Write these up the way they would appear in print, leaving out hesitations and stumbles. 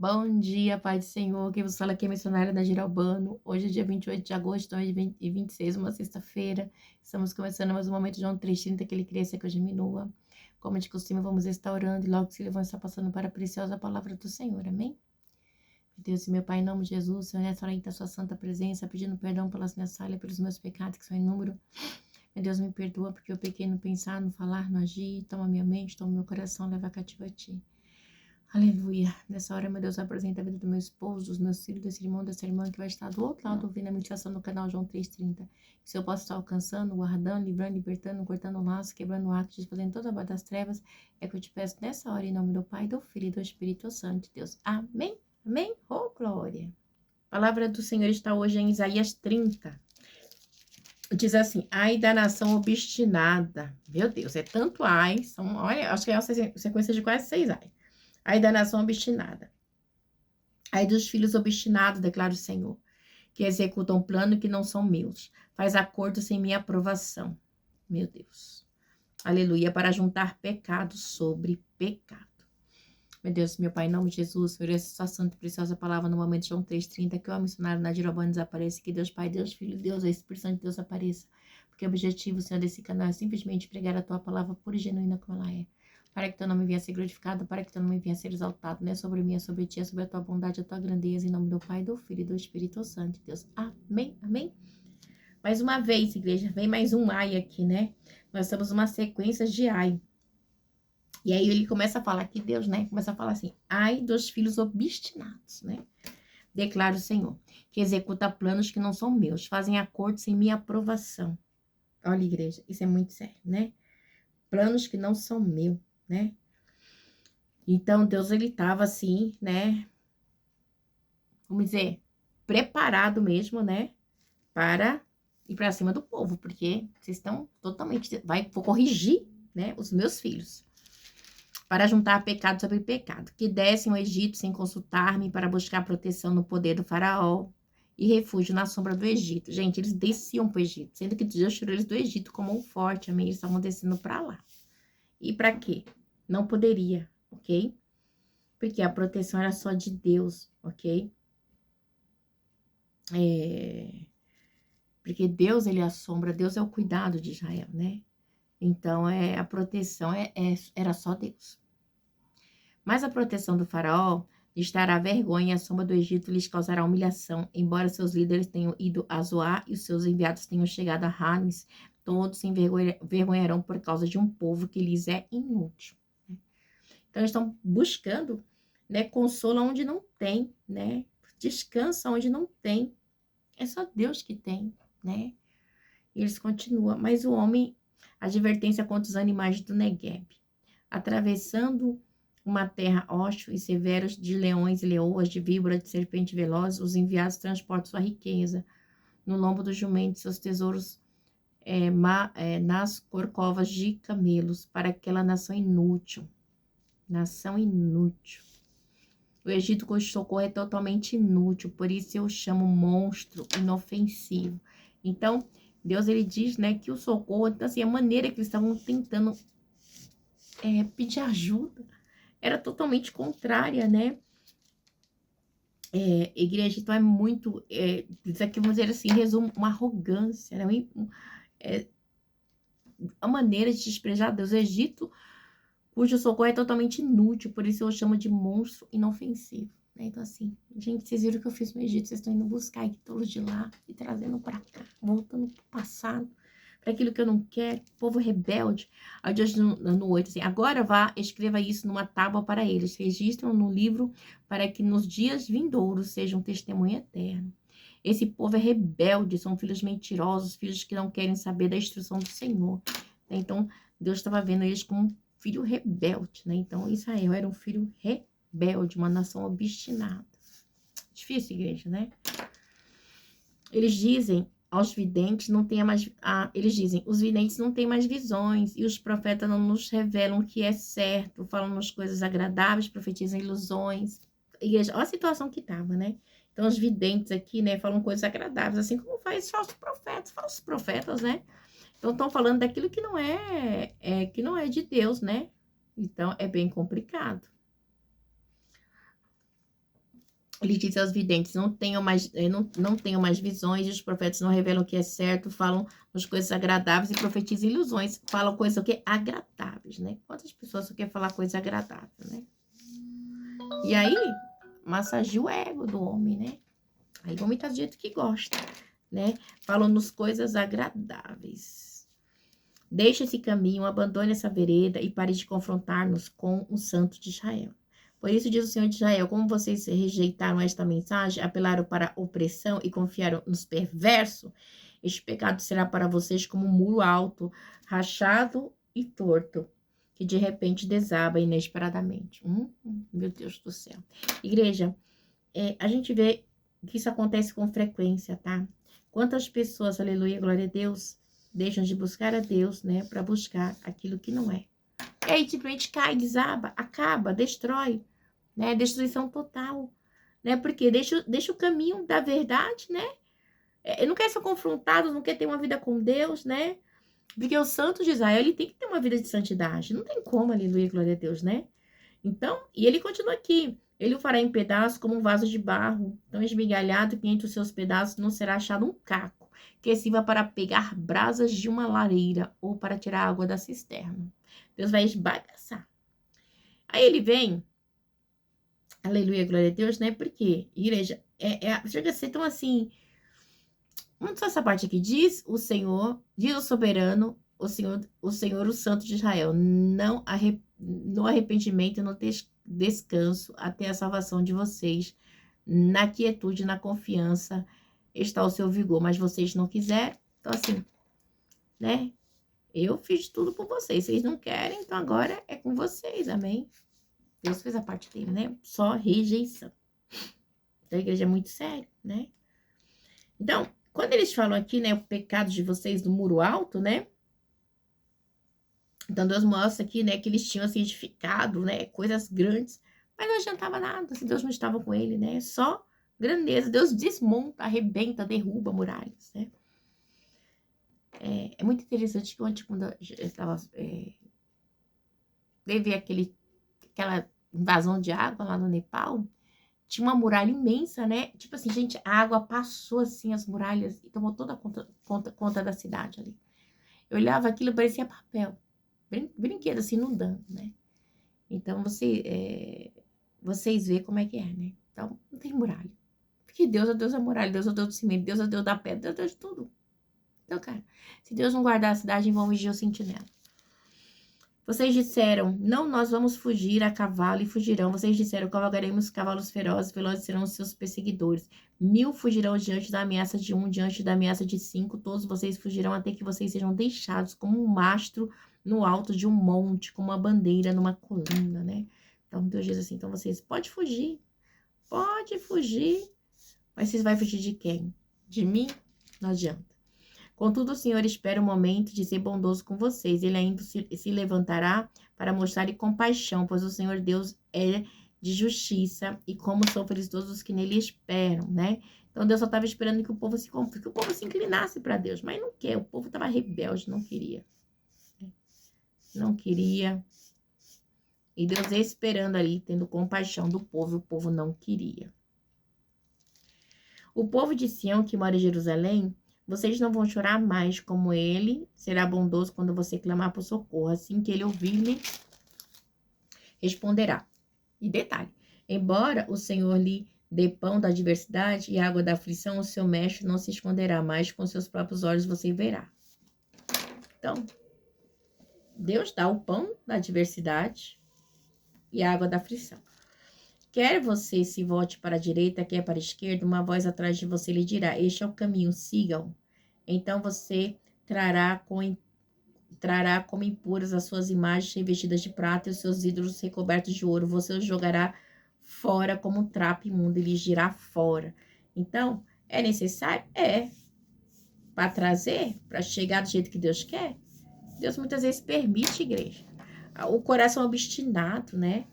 Bom dia, Pai do Senhor. Quem vos fala aqui é a missionária da Giralbano. Hoje é dia 28 de agosto de 2026, uma sexta-feira. Estamos começando mais um momento de João 3,30, que ele cresça, que eu diminua. Como de costume, vamos estar orando e logo que se vão estar passando para a preciosa palavra do Senhor. Amém? Meu Deus e meu Pai, em nome de Jesus, Senhor, nessa hora da sua santa presença, pedindo perdão pelas minhas falhas, pelos meus pecados, que são inúmeros. Meu Deus, me perdoa, porque eu pequei no pensar, no falar, no agir. Toma minha mente, toma meu coração, leva cativo a Ti. Aleluia. Nessa hora, meu Deus, apresenta a vida do meu esposo, dos meus filhos, desse irmão, dessa irmã que vai estar do outro lado ouvindo a meditação no canal João 3,30. Que se eu posso estar alcançando, guardando, livrando, libertando, cortando o laço, quebrando o ato, desfazendo toda a obra das trevas, é que eu te peço nessa hora, em nome do Pai, do Filho e do Espírito Santo de Deus. Amém? Amém? Oh, glória. A palavra do Senhor está hoje em Isaías 30. Diz assim: ai da nação obstinada. Meu Deus, é tanto ai. Olha, acho que é uma sequência de quase 6 ai. Ai da nação obstinada. Ai dos filhos obstinados, declara o Senhor, que executam plano que não são meus. Faz acordo sem minha aprovação. Meu Deus. Aleluia. Para juntar pecado sobre pecado. Meu Deus, meu Pai, em nome de Jesus, Senhor, essa sua santa e preciosa palavra no momento de João 3,30, que o missionário na Girobana desapareça, que Deus Pai, Deus Filho, Deus, a Espírito Santo de Deus apareça. Porque o objetivo, Senhor, desse canal é simplesmente pregar a tua palavra pura e genuína como ela é. Para que teu nome venha a ser glorificado, para que teu nome venha a ser exaltado, né? Sobre mim, sobre ti, sobre a tua bondade, a tua grandeza, em nome do Pai, do Filho e do Espírito Santo de Deus. Amém, amém. Mais uma vez, igreja, vem mais um ai aqui, né? Nós temos uma sequência de ai. E aí ele começa a falar que Deus, né? Começa a falar assim: ai dos filhos obstinados, né? Declara o Senhor, que executa planos que não são meus, fazem acordo sem minha aprovação. Olha, igreja, isso é muito sério, né? Planos que não são meus, né? Então, Deus, ele estava assim, né? Vamos dizer, preparado mesmo, né? Para ir para cima do povo, porque vocês estão totalmente. Vou corrigir, né? Os meus filhos. Para juntar pecado sobre pecado, que descem ao Egito sem consultar-me para buscar proteção no poder do faraó e refúgio na sombra do Egito. Gente, eles desciam para o Egito, sendo que Deus tirou eles do Egito como um forte, amém? Eles estavam descendo para lá. E para quê? Não poderia, ok? Porque a proteção era só de Deus, ok? Porque Deus, ele é a sombra, Deus é o cuidado de Israel, né? Então, a proteção era só Deus. Mas a proteção do faraó lhes trará vergonha, e a sombra do Egito lhes causará humilhação. Embora seus líderes tenham ido a Zoar e os seus enviados tenham chegado a Ranes, todos se envergonharão por causa de um povo que lhes é inútil. Né? Então, eles estão buscando, né, consolo onde não tem, né? Descanso onde não tem. É só Deus que tem, né? E eles continuam. Mas o homem, advertência contra os animais do Negueb. Atravessando uma terra hostil e severos de leões e leoas, de víbora, de serpente veloz, os enviados transportam sua riqueza. No lombo do jumento, seus tesouros nas corcovas de camelos, para aquela nação inútil. Nação inútil. O Egito com socorro é totalmente inútil, por isso eu chamo monstro inofensivo. Então, Deus, ele diz, né, que o socorro, então, assim, a maneira que eles estavam tentando pedir ajuda era totalmente contrária, né? Igreja, então é muito, isso aqui, vamos dizer assim, resumo, uma arrogância, né? A maneira de desprezar Deus. O Egito, cujo socorro é totalmente inútil, por isso eu chamo de monstro inofensivo. Né? Então, assim, gente, vocês viram o que eu fiz no Egito, vocês estão indo buscar todos de lá e trazendo para cá, voltando pro passado, para aquilo que eu não quero, povo rebelde. Aí Deus no 8, assim, agora vá, escreva isso numa tábua para eles, registram no livro para que nos dias vindouros seja um testemunho eterno. Esse povo é rebelde, são filhos mentirosos, filhos que não querem saber da instrução do Senhor. Então, Deus estava vendo eles como um filho rebelde, né? Então, Israel era um filho rebelde, uma nação obstinada. Difícil, igreja, né? Eles dizem aos videntes não tem mais, eles dizem, os videntes não têm mais visões e os profetas não nos revelam o que é certo, falam-nos coisas agradáveis, profetizam ilusões. Igreja, olha a situação que estava, né? Então os videntes aqui, né, falam coisas agradáveis, assim como faz falsos profetas, né? Então estão falando daquilo que não é de Deus, né? Então é bem complicado. Ele diz aos videntes, não tenham mais visões, e os profetas não revelam o que é certo, falam as coisas agradáveis e profetizam ilusões, falam coisas o quê? Agradáveis, né? Quantas pessoas só querem falar coisa agradável, né? E aí, massageia o ego do homem, né? Aí o homem tá do jeito que gosta, né? Falam-nos coisas agradáveis. Deixe esse caminho, abandone essa vereda e pare de confrontar-nos com o Santo de Israel. Por isso diz o Senhor de Israel, como vocês rejeitaram esta mensagem, apelaram para a opressão e confiaram nos perversos, este pecado será para vocês como um muro alto, rachado e torto, que de repente desaba inesperadamente. Meu Deus do céu. Igreja, a gente vê que isso acontece com frequência, tá? Quantas pessoas, aleluia, glória a Deus, deixam de buscar a Deus, né, para buscar aquilo que não é. E aí simplesmente cai, desaba, acaba, destrói, né? Destruição total, né? Porque deixa o caminho da verdade, né? Não quer ser confrontado, não quer ter uma vida com Deus, né? Porque o santo de Israel, ele tem que ter uma vida de santidade. Não tem como, aleluia, glória a Deus, né? Então, e ele continua aqui. Ele o fará em pedaços como um vaso de barro, tão esmigalhado que entre os seus pedaços não será achado um caco, que sirva para pegar brasas de uma lareira ou para tirar água da cisterna. Deus vai esbagaçar. Aí ele vem, aleluia, glória a Deus, né? Porque, igreja, chega a ser tão assim. Vamos só essa parte aqui. Diz o Senhor, diz o soberano, o Senhor, o Santo de Israel, no arrependimento, no descanso, até a salvação de vocês, na quietude, na confiança, está o seu vigor, mas vocês não quiseram, então assim, né? Eu fiz tudo por vocês não querem, então agora é com vocês, amém? Deus fez a parte dele, né? Só rejeição. Então a igreja é muito séria, né? Então, quando eles falam aqui, né, o pecado de vocês do muro alto, né? Então, Deus mostra aqui, né, que eles tinham, assim, edificado, né, coisas grandes, mas não adiantava nada se Deus não estava com ele, né? Só grandeza. Deus desmonta, arrebenta, derruba muralhas, né? É muito interessante que ontem, quando eu estava... teve aquela invasão de água lá no Nepal, tinha uma muralha imensa, né? Tipo assim, gente, a água passou, assim, as muralhas e tomou toda a conta da cidade ali. Eu olhava aquilo, parecia papel. Brinquedo, assim, inundando, né? Então, vocês veem como é que é, né? Então, não tem muralha. Porque Deus é Deus da muralha, Deus é Deus do cimento, Deus é Deus da pedra, Deus é Deus de tudo. Então, cara, se Deus não guardar a cidade, vão vigiar o sentinela. Vocês disseram, não, nós vamos fugir a cavalo e fugirão. Vocês disseram, cavalgaremos cavalos velozes serão os seus perseguidores. 1000 fugirão diante da ameaça de 1, diante da ameaça de 5. Todos vocês fugirão até que vocês sejam deixados como um mastro no alto de um monte, como uma bandeira numa colina, né? Então, Deus diz assim, então vocês pode fugir, mas vocês vão fugir de quem? De mim? Não adianta. Contudo, o Senhor espera o momento de ser bondoso com vocês. Ele ainda se levantará para mostrar-lhe compaixão, pois o Senhor Deus é de justiça e como são felizes todos os que nele esperam, né? Então, Deus só estava esperando que o povo se inclinasse para Deus, mas não quer. O povo estava rebelde, não queria. Não queria. E Deus esperando ali, tendo compaixão do povo, e o povo não queria. O povo de Sião, que mora em Jerusalém, vocês não vão chorar mais, como ele será bondoso quando você clamar por socorro. Assim que ele ouvir-lhe, responderá. E detalhe, embora o Senhor lhe dê pão da adversidade e água da aflição, o seu mestre não se esconderá mais, com seus próprios olhos você verá. Então, Deus dá o pão da adversidade e a água da aflição. Quer você se volte para a direita, quer para a esquerda, uma voz atrás de você lhe dirá, este é o caminho, sigam. Então você trará como impuras as suas imagens revestidas de prata e os seus ídolos recobertos de ouro. Você os jogará fora como um trapo imundo e lhes dirá fora. Então, é necessário? Para trazer, para chegar do jeito que Deus quer. Deus muitas vezes permite, igreja. O coração obstinado, né?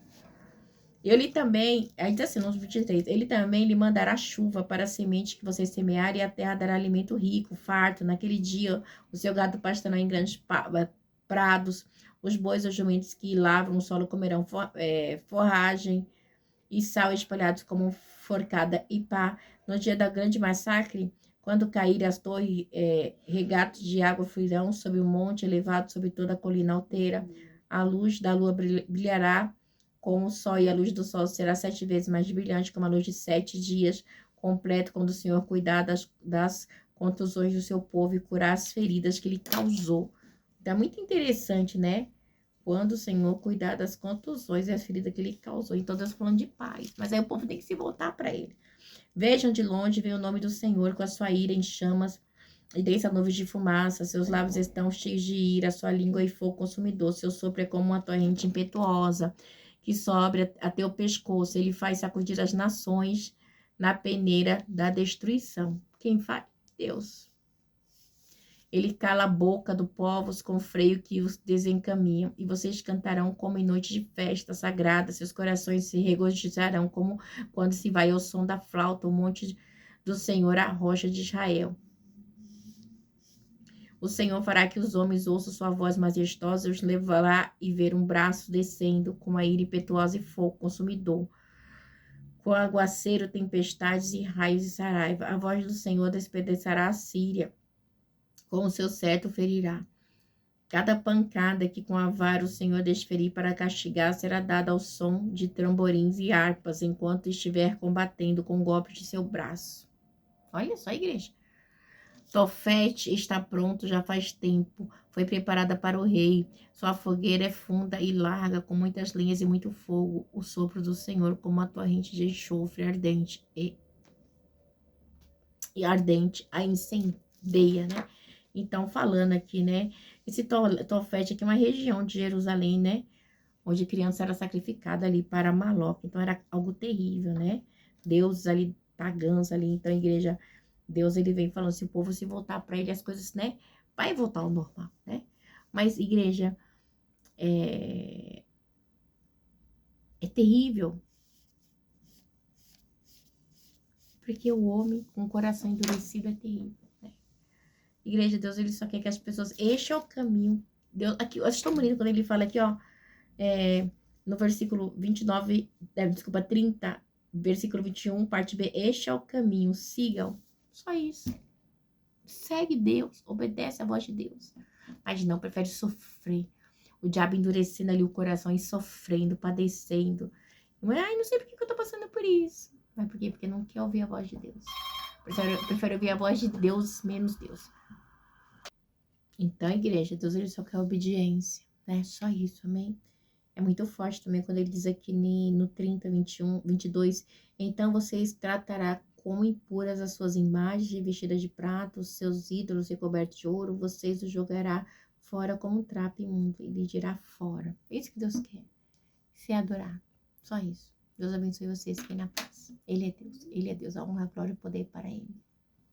Ele também, aí tá assim, no 23, ele também lhe mandará chuva para a semente que você semear e a terra dará alimento rico, farto. Naquele dia, o seu gado pastará em grandes prados, os bois ou jumentos que lavram o solo comerão forragem e sal espalhados como forcada e pá. No dia da grande massacre, quando caírem as torres, regatos de água fluirão sobre o monte elevado, sobre toda a colina alteira. A luz da lua brilhará como o sol, e a luz do sol será 7 vezes mais brilhante, como a luz de 7 dias completo, quando o Senhor cuidar das contusões do seu povo e curar as feridas que ele causou. Então, é muito interessante, né? Quando o Senhor cuidar das contusões e as feridas que ele causou. Então, Deus falando de paz. Mas aí o povo tem que se voltar para ele. Vejam de longe, vem o nome do Senhor com a sua ira em chamas e densa nuvem de fumaça. Seus lábios estão cheios de ira, sua língua é fogo consumidor. Seu sopro é como uma torrente impetuosa que sobe até o pescoço. Ele faz sacudir as nações na peneira da destruição. Quem faz? Deus. Ele cala a boca do povos com freio que os desencaminham, e vocês cantarão como em noite de festa sagrada, seus corações se regozijarão como quando se vai ao som da flauta, o monte do Senhor, a rocha de Israel. O Senhor fará que os homens ouçam sua voz majestosa, os levará e ver um braço descendo com a ira impetuosa e fogo consumidor, com aguaceiro, tempestades e raios e saraiva. A voz do Senhor despedaçará a Síria, com o seu cetro ferirá. Cada pancada que com a vara o Senhor desferir para castigar será dada ao som de tamborins e harpas, enquanto estiver combatendo com golpes de seu braço. Olha só, igreja. Tofete está pronto já faz tempo, foi preparada para o rei. Sua fogueira é funda e larga, com muitas linhas e muito fogo. O sopro do Senhor, como uma torrente de enxofre ardente e ardente, a incendeia, né? Então, falando aqui, né? Esse Tofete aqui é uma região de Jerusalém, né? Onde criança era sacrificada ali para Maloque. Então, era algo terrível, né? Deuses ali, pagãos ali. Então, a igreja, Deus, ele vem falando, se o povo se voltar para ele, as coisas, né? Vai voltar ao normal, né? Mas, igreja, é terrível. Porque o homem com o coração endurecido é terrível. Igreja de Deus, ele só quer que as pessoas... Este é o caminho. Deus, aqui, eu acho tão bonito quando ele fala aqui, ó. No versículo 29, desculpa, 30, versículo 21, parte B. Este é o caminho, sigam. Só isso. Segue Deus, obedece a voz de Deus. Mas não, prefere sofrer. O diabo endurecendo ali o coração e sofrendo, padecendo. Ai, não sei por que eu tô passando por isso. Mas por quê? Porque não quer ouvir a voz de Deus. Prefere ouvir a voz de Deus, menos Deus. Então, igreja, Deus, ele só quer obediência, né? Só isso, amém? É muito forte também quando ele diz aqui no 30, 21, 22. Então, vocês tratará como impuras as suas imagens vestidas de prata, os seus ídolos recobertos de ouro, vocês os jogará fora como um trapo imundo. Ele dirá fora. É isso que Deus quer. Ser adorado. Só isso. Deus abençoe vocês, fiquem na paz. Ele é Deus. Ele é Deus. A honra, a glória e o poder para ele.